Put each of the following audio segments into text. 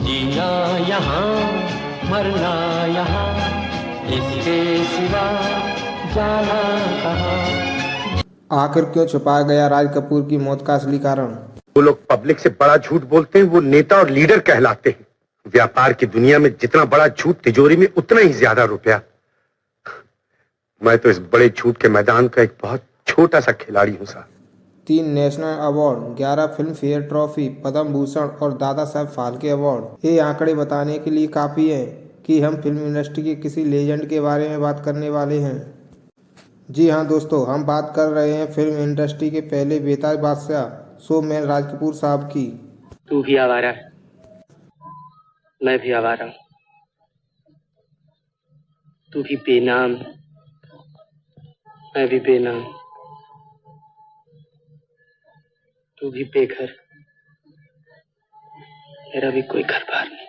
जीना यहाँ मरना यहाँ, इसके सिवा जाना कहाँ। आखिर क्यों छुपाया गया राज कपूर की मौत का असली कारण? वो लोग पब्लिक से बड़ा झूठ बोलते हैं, वो नेता और लीडर कहलाते हैं। व्यापार की दुनिया में जितना बड़ा झूठ, तिजोरी में उतना ही ज्यादा रुपया। मैं तो इस बड़े झूठ के मैदान का एक बहुत छोटा सा खिलाड़ी हूं साहब। 3 national award, 11 filmfare trophy, Padma Bhushan और दादा साहब फाल्के अवार्ड। ये आंकड़े बताने के लिए काफी है कि हम फिल्म इंडस्ट्री के किसी लेजेंड के बारे में बात करने वाले हैं। जी हाँ दोस्तों, हम बात कर रहे हैं फिल्म इंडस्ट्री के पहले बेताज बादशाह शोमैन राज कपूर साहब की। तू भी आवारा है, मैं भी आवारा हूँ। तू भी बेनाम, मैं भी बेनाम। तू भी बेघर, मेरा भी कोई घर बार नहीं।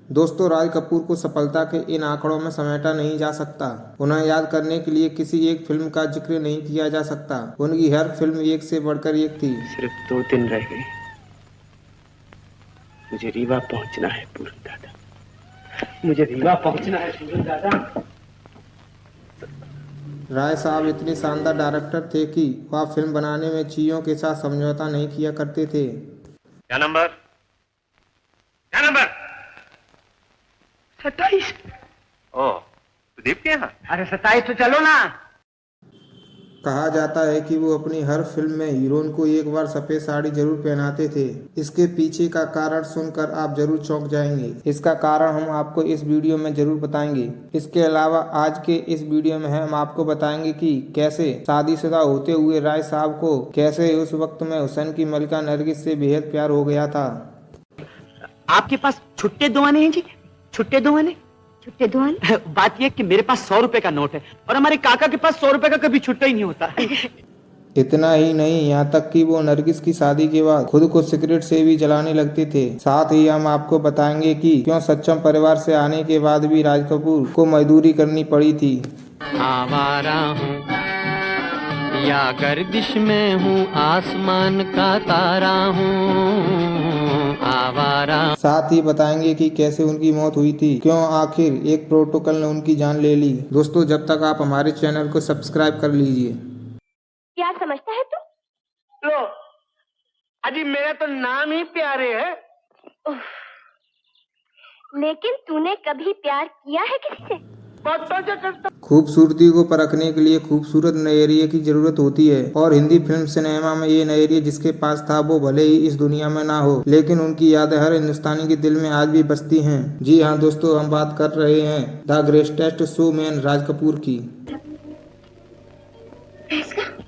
दोस्तों, राज कपूर को सफलता के इन आंकड़ों में समेटा नहीं जा सकता। उन्हें याद करने के लिए किसी एक फिल्म का जिक्र नहीं किया जा सकता। उनकी हर फिल्म एक से बढ़कर एक थी। सिर्फ 2 दिन रह गए, मुझे रीवा पहुंचना है पूरन दादा, मुझे रीवा पहुंचना है पूरन दादा। राय साहब इतने शानदार डायरेक्टर थे कि वह फिल्म बनाने में चीजों के साथ समझौता नहीं किया करते थे। क्या नंबर? क्या नंबर? 27। ओ, सुदीप के यहाँ? अरे 27 तो चलो ना। कहा जाता है कि वो अपनी हर फिल्म में हीरोइन को एक बार सफेद साड़ी जरूर पहनाते थे। इसके पीछे का कारण सुनकर आप जरूर चौंक जाएंगे। इसका कारण हम आपको इस वीडियो में जरूर बताएंगे। इसके अलावा आज के इस वीडियो में हम आपको बताएंगे कि कैसे शादीशुदा होते हुए राय साहब को कैसे उस वक्त में हुसैन की मलिका नरगिस से बेहद प्यार हो गया था। आपके पास छुट्टे दुआने हैं जी? छुट्टे दुआने? छुट्टे दुआन? बात यह कि मेरे पास 100 रुपए का नोट है और हमारे काका के पास 100 रुपए का कभी छुट्टा ही नहीं होता। इतना ही नहीं, यहाँ तक कि वो नरगिस की शादी के बाद खुद को सिगरेट से भी जलाने लगते थे। साथ ही हम आपको बताएंगे कि क्यों सक्षम परिवार से आने के बाद भी राज कपूर को मजदूरी करनी पड़ी थी। आवारा हूँ या गर्दिश में हूँ, आसमान का तारा हूँ, आवारा। साथ ही बताएंगे कि कैसे उनकी मौत हुई थी, क्यों आखिर एक प्रोटोकॉल ने उनकी जान ले ली। दोस्तों, जब तक आप हमारे चैनल को सब्सक्राइब कर लीजिए। प्यार समझता है तू? लो अजी, मेरा तो नाम ही प्यारे है। उफ, लेकिन तूने कभी प्यार किया है किसी से? खूबसूरती को परखने के लिए खूबसूरत नजरिए की जरूरत होती है और हिंदी फिल्म सिनेमा में ये नजरिया जिसके पास था वो भले ही इस दुनिया में ना हो, लेकिन उनकी यादें हर हिंदुस्तानी के दिल में आज भी बसती हैं। जी हाँ दोस्तों, हम बात कर रहे हैं the greatest showman Raj Kapoor की।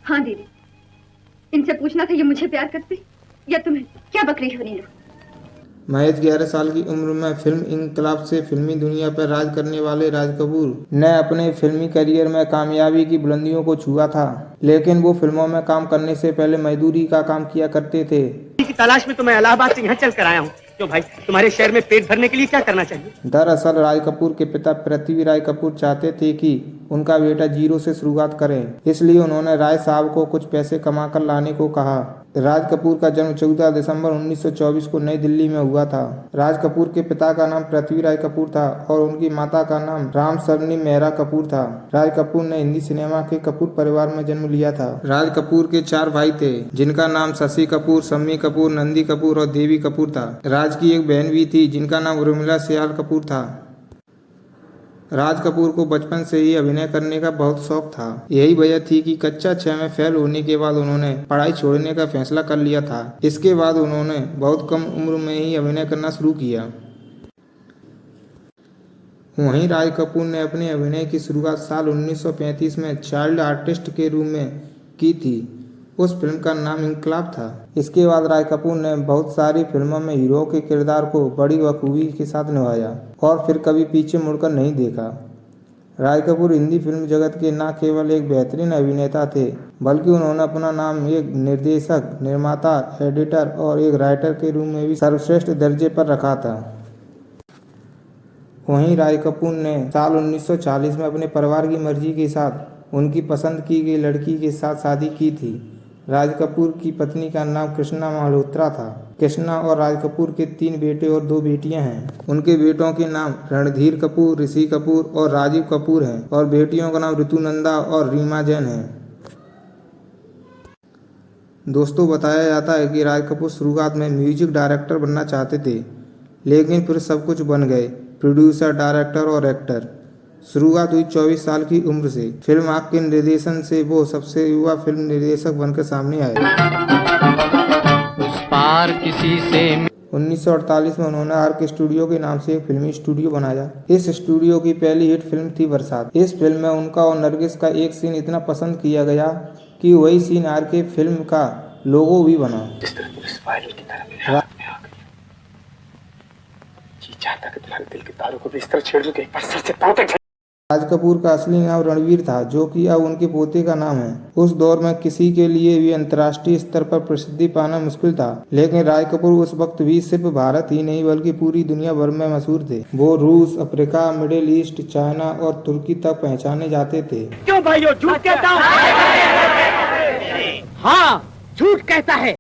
हाँ दीदी, इनसे पूछना था ये मुझे प्यार करते या तुम्हें? क्या बकरी हो नीलू? महज 11 साल की उम्र में फिल्म इनकलाब से फिल्मी दुनिया पर राज करने वाले राज कपूर ने अपने फिल्मी करियर में कामयाबी की बुलंदियों को छुआ था, लेकिन वो फिल्मों में काम करने से पहले मजदूरी का काम किया करते थे। की तलाश में तो मैं इलाहाबाद से यहाँ चल कर आया हूँ। क्यों भाई, तुम्हारे शहर में पेट भरने के लिए क्या करना चाहिए? दरअसल राज कपूर के पिता पृथ्वी राज कपूर चाहते थे कि उनका बेटा जीरो से शुरुआत करे, इसलिए उन्होंने राय साहब को कुछ पैसे कमा कर लाने को कहा। राज कपूर का जन्म 14 दिसंबर 1924 को नई दिल्ली में हुआ था। राज कपूर के पिता का नाम पृथ्वी राज कपूर था और उनकी माता का नाम राम सरनी मेहरा कपूर था। राज कपूर ने हिंदी सिनेमा के कपूर परिवार में जन्म लिया था। राज कपूर के 4 भाई थे, जिनका नाम शशि कपूर, शम्मी कपूर, नंदी कपूर और देवी कपूर था। राज की एक बहन भी थी जिनका नाम उर्मिला सियाल कपूर था। राज कपूर को बचपन से ही अभिनय करने का बहुत शौक था। यही वजह थी कि कक्षा 6 में फेल होने के बाद उन्होंने पढ़ाई छोड़ने का फैसला कर लिया था। इसके बाद उन्होंने बहुत कम उम्र में ही अभिनय करना शुरू किया। वहीं राज कपूर ने अपने अभिनय की शुरुआत साल 1935 में चाइल्ड आर्टिस्ट के रूप में की थी। उस फिल्म का नाम इनकलाब था। इसके बाद राज कपूर ने बहुत सारी फिल्मों में हीरो के किरदार को बड़ी बखूबी के साथ निभाया और फिर कभी पीछे मुड़कर नहीं देखा। राज कपूर हिंदी फिल्म जगत के न केवल एक बेहतरीन अभिनेता थे, बल्कि उन्होंने अपना नाम एक निर्देशक, निर्माता, एडिटर और एक राइटर के रूप में भी सर्वश्रेष्ठ दर्जे पर रखा था। वहीं राज कपूर ने साल 1940 में अपने परिवार की मर्जी के साथ उनकी पसंद की गई लड़की के साथ शादी की थी। राज कपूर की पत्नी का नाम कृष्णा मल्होत्रा था। कृष्णा और राज कपूर के 3 बेटे और 2 बेटियां हैं। उनके बेटों के नाम रणधीर कपूर, ऋषि कपूर और राजीव कपूर हैं और बेटियों का नाम ऋतुनंदा और रीमा जैन है। दोस्तों, बताया जाता है कि राज कपूर शुरुआत में म्यूजिक डायरेक्टर बनना चाहते थे, लेकिन फिर सब कुछ बन गए, प्रोड्यूसर, डायरेक्टर और एक्टर। शुरुआत हुई 24 साल की उम्र से। फिल्म आग के निर्देशन से वो सबसे युवा फिल्म निर्देशक बनकर सामने आए। उस पार किसी से 1948 में उन्होंने आर्क स्टूडियो के नाम से एक फिल्मी स्टूडियो बनाया। इस स्टूडियो की पहली हिट फिल्म थी बरसात। इस फिल्म में उनका और नरगिस का एक सीन इतना पसंद किया गया कि वही सीन आर्क के फिल्म का लोगो भी बना। जिस तरह तुम इस वायरल की तरह मेरे हाथ में आ गई, जी चाहता कि तुम्हारे दिल के तारों को भी इस तरह छेड़ दूं कि एक बार सर से पांव तक। राज कपूर का असली नाम रणवीर था, जो कि अब उनके पोते का नाम है। उस दौर में किसी के लिए भी अंतर्राष्ट्रीय स्तर पर प्रसिद्धि पाना मुश्किल था, लेकिन राज कपूर उस वक्त भी सिर्फ भारत ही नहीं बल्कि पूरी दुनिया भर में मशहूर थे। वो रूस, अफ्रीका, मिडिल ईस्ट, चाइना और तुर्की तक पहचाने जाते थे। क्यों भाइयों, झूठ कहता हूँ? हाँ, झूठ कहता है।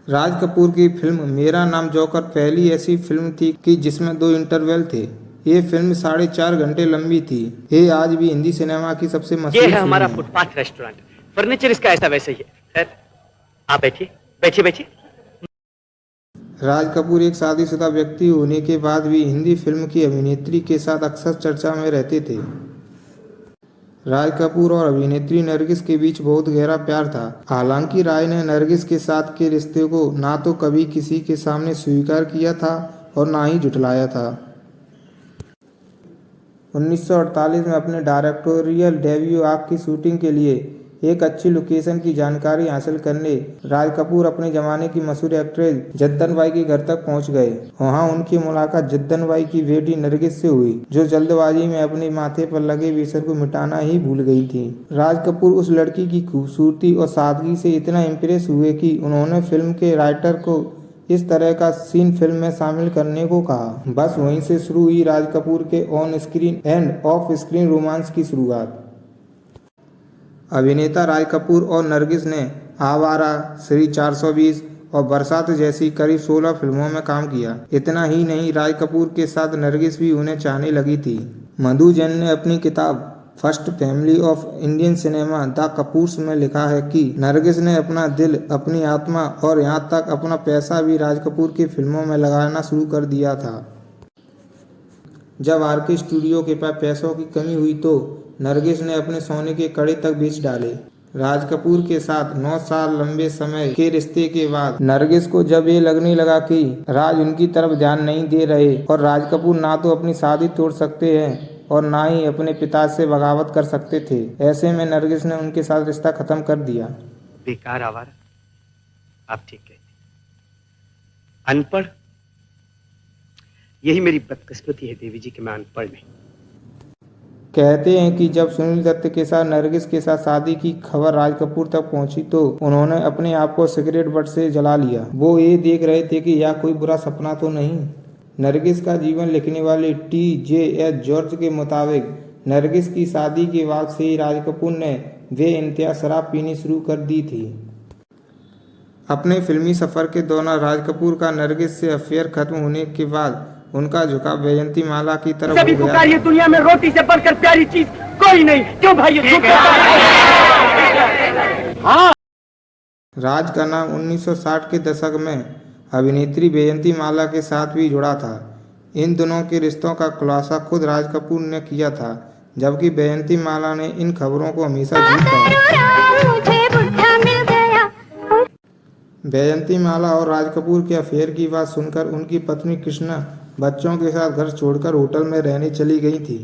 राज कपूर की फिल्म मेरा नाम जोकर पहली ऐसी फिल्म थी कि जिसमें 2 इंटरवल थे। ये फिल्म 4.5 घंटे लंबी थी। ये आज भी हिंदी सिनेमा की सबसे मशहूर ये है फिल्म हमारा है। Footpath restaurant. फर्नीचर इसका ऐसा वैसे ही है। खैर, आप बैठिए बैठिए बैठिए। राज कपूर एक शादीशुदा व्यक्ति होने के बाद भी हिंदी फिल्म की अभिनेत्री के साथ अक्सर चर्चा में रहते थे। राज कपूर और अभिनेत्री नरगिस के बीच बहुत गहरा प्यार था। हालांकि राज ने नरगिस के साथ के रिश्ते को ना तो कभी किसी के सामने स्वीकार किया था और ना ही झुठलाया था। 1948 में अपने डायरेक्टोरियल डेब्यू आग की शूटिंग के लिए एक अच्छी लोकेशन की जानकारी हासिल करने राज कपूर अपने जमाने की मशहूर एक्ट्रेस जद्दन बाई के घर तक पहुंच गए। वहां उनकी मुलाकात जद्दन बाई की बेटी नरगिस से हुई, जो जल्दबाजी में अपने माथे पर लगे बेसर को मिटाना ही भूल गई थी। राज कपूर उस लड़की की खूबसूरती और सादगी से इतना इम्प्रेस हुए कि उन्होंने फिल्म के राइटर को इस तरह का सीन फिल्म में शामिल करने को कहा। बस वहीं से शुरू हुई राज कपूर के on screen end of screen romance की शुरुआत। अभिनेता राज कपूर और नरगिस ने आवारा, श्री 420 और बरसात जैसी करीब 16 फिल्मों में काम किया। इतना ही नहीं, राज कपूर के साथ नरगिस भी उन्हें चाहने लगी थी। मधु जैन ने अपनी किताब first family of Indian cinema the Kapoors में लिखा है कि नरगिस ने अपना दिल, अपनी आत्मा और यहाँ तक अपना पैसा भी राज कपूर की फिल्मों में लगाना शुरू कर दिया था। जब आरके स्टूडियो के पास पैसों की कमी हुई तो नरगिस ने अपने सोने के कड़े तक बेच डाले। राज कपूर के साथ 9 साल लंबे समय के रिश्ते के बाद नरगिस को जब ये लगने लगा कि राज उनकी तरफ ध्यान नहीं दे रहे और राज कपूर ना तो अपनी शादी तोड़ सकते हैं और ना ही अपने पिता से बगावत कर सकते थे, ऐसे में नरगिस ने उनके साथ रिश्ता खत्म कर दिया। बेकार आवारा, आप ठीक कहते। अनपढ़, यही मेरी बदकिस्मती है देवी जी कि मैं अनपढ़ नहीं। कहते हैं कि जब सुनील दत्त के साथ नरगिस के साथ शादी की खबर राज कपूर तक पहुंची तो उन्होंने अपने आप को सिगरेट बट से जला लिया। वो ये देख रहे थे कि यह कोई बुरा सपना तो नहीं। नरगिस का जीवन लिखने वाले T.J.S. जॉर्ज के मुताबिक नरगिस की शादी के बाद से ही राज कपूर ने बेइंतहा शराब पीनी शुरू कर दी थी। अपने फिल्मी सफर के दौरान राज कपूर का नरगिस से अफेयर खत्म होने के बाद उनका झुकाव वैजयंती माला की तरफ हो गया। ये दुनिया में रोटी से बढ़कर प्यारी चीज कोई नहीं। क्यों भाई? हाँ। राज का नाम 1960 के दशक में अभिनेत्री वैजयंती माला के साथ भी जुड़ा था। इन दोनों के रिश्तों का खुलासा खुद राज कपूर ने किया था, जबकि वैजयंती माला ने इन खबरों को हमेशा झूठ कहा। वैजयंती माला और राज कपूर के अफेयर की बात सुनकर उनकी पत्नी कृष्णा बच्चों के साथ घर छोड़कर होटल में रहने चली गई थी।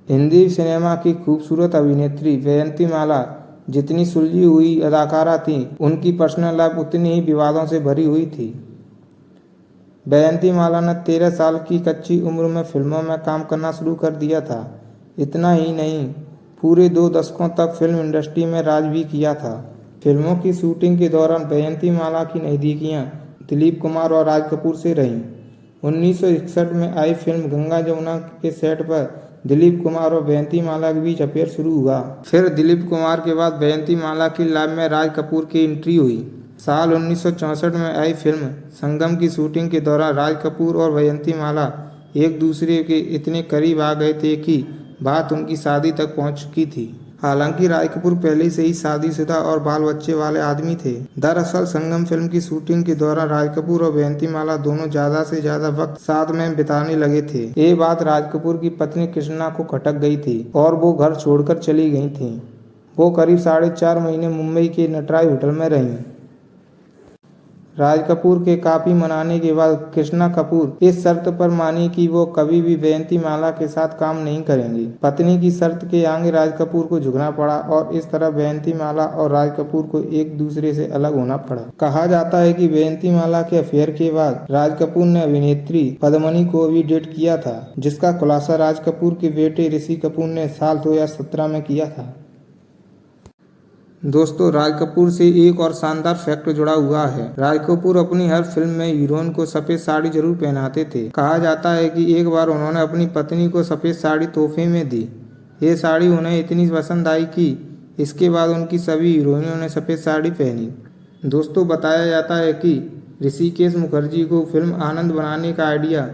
हिंदी सिनेमा की खूबसूरत अभिनेत्री वैजयंती माला जितनी सुलझी हुई अदाकारा थी, उनकी पर्सनल लाइफ उतनी ही विवादों से भरी हुई थी। वैजयंती माला ने 13 साल की कच्ची उम्र में फिल्मों में काम करना शुरू कर दिया था। इतना ही नहीं, पूरे 2 दशकों तक फिल्म इंडस्ट्री में राज भी किया था। फिल्मों की शूटिंग के दौरान वैजयंती माला की नज़दीकियाँ दिलीप कुमार और राज कपूर से रहीं। 1961 में आई फिल्म गंगा जमुना के सेट पर दिलीप कुमार और वयंतीमाला के बीच अफेयर शुरू हुआ। फिर दिलीप कुमार के बाद वयंतीमाला की लाइफ में राज कपूर की एंट्री हुई। साल 1964 में आई फिल्म संगम की शूटिंग के दौरान राज कपूर और वयंतीमाला एक दूसरे के इतने करीब आ गए थे कि बात उनकी शादी तक पहुंच चुकी थी। हालांकि राज कपूर पहले से ही शादीशुदा और बाल बच्चे वाले आदमी थे। दरअसल संगम फिल्म की शूटिंग के दौरान राज कपूर और वयंतीमाला दोनों ज्यादा से ज्यादा वक्त साथ में बिताने लगे थे। ये बात राज कपूर की पत्नी कृष्णा को खटक गई थी और वो घर छोड़कर चली गई थी। वो करीब 4.5 महीने मुंबई के नटराज होटल में रहीं। राज कपूर के काफी मनाने के बाद कृष्णा कपूर इस शर्त पर मानी कि वो कभी भी वयंतीमाला के साथ काम नहीं करेंगी। पत्नी की शर्त के आगे राज कपूर को झुकना पड़ा और इस तरह वयंतीमाला और राज कपूर को एक दूसरे से अलग होना पड़ा। कहा जाता है कि वयंतीमाला के अफेयर के बाद राज कपूर ने अभिनेत्री पद्मिनी को भी डेट किया था, जिसका खुलासा राज कपूर के बेटे ऋषि कपूर ने साल 2017 में किया था। दोस्तों, राज कपूर से एक और शानदार फैक्ट जुड़ा हुआ है। राज कपूर अपनी हर फिल्म में हीरोइन को सफेद साड़ी जरूर पहनाते थे। कहा जाता है कि एक बार उन्होंने अपनी पत्नी को सफेद साड़ी तोहफे में दी। ये साड़ी उन्हें इतनी पसंद आई कि इसके बाद उनकी सभी हीरोइनों ने सफेद साड़ी पहनी। दोस्तों, बताया जाता है कि ऋषिकेश मुखर्जी को फिल्म आनंद बनाने का आइडिया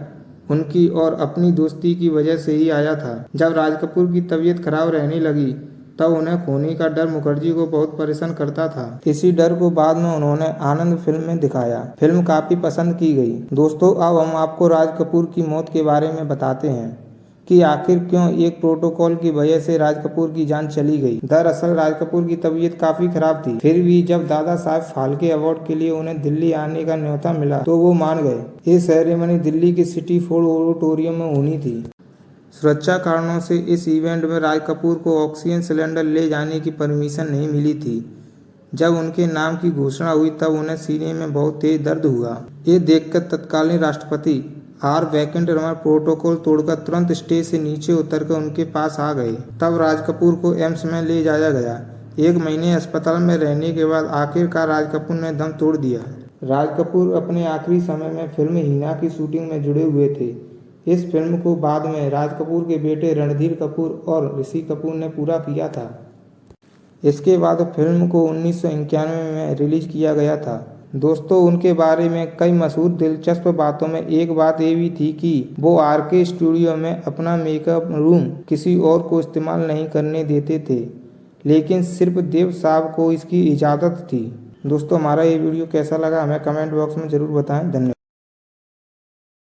उनकी और अपनी दोस्ती की वजह से ही आया था। जब राज कपूर की तबीयत खराब रहने लगी तब उन्हें खोने का डर मुखर्जी को बहुत परेशान करता था। इसी डर को बाद में उन्होंने आनंद फिल्म में दिखाया। फिल्म काफी पसंद की गई। दोस्तों, अब हम आपको राज कपूर की मौत के बारे में बताते हैं कि आखिर क्यों एक प्रोटोकॉल की वजह से राज कपूर की जान चली गई। दरअसल राज कपूर की तबीयत काफी खराब थी। फिर भी जब दादा साहब फाल्के अवार्ड के लिए उन्हें दिल्ली आने का न्योता मिला तो वो मान गए। ये सेरेमनी दिल्ली के सिटी फोर्ड ऑडिटोरियम में होनी थी। सुरक्षा कारणों से इस इवेंट में राज कपूर को ऑक्सीजन सिलेंडर ले जाने की परमिशन नहीं मिली थी। जब उनके नाम की घोषणा हुई तब उन्हें सीने में बहुत तेज दर्द हुआ। ये देखकर तत्कालीन राष्ट्रपति आर वेंकट रमन प्रोटोकॉल तोड़कर तुरंत स्टेज से नीचे उतरकर उनके पास आ गए। तब राज कपूर को एम्स में ले जाया गया। 1 महीने अस्पताल में रहने के बाद आखिरकार राज कपूर ने दम तोड़ दिया। राज कपूर अपने आखिरी समय में फिल्म हीना की शूटिंग में जुड़े हुए थे। इस फिल्म को बाद में राज कपूर के बेटे रणधीर कपूर और ऋषि कपूर ने पूरा किया था। इसके बाद फिल्म को 1991 में रिलीज किया गया था। दोस्तों, उनके बारे में कई मशहूर दिलचस्प बातों में एक बात ये भी थी कि वो आरके स्टूडियो में अपना मेकअप रूम किसी और को इस्तेमाल नहीं करने देते थे, लेकिन सिर्फ देव साहब को इसकी इजाज़त थी। दोस्तों, हमारा ये वीडियो कैसा लगा हमें कमेंट बॉक्स में ज़रूर बताएं। धन्यवाद।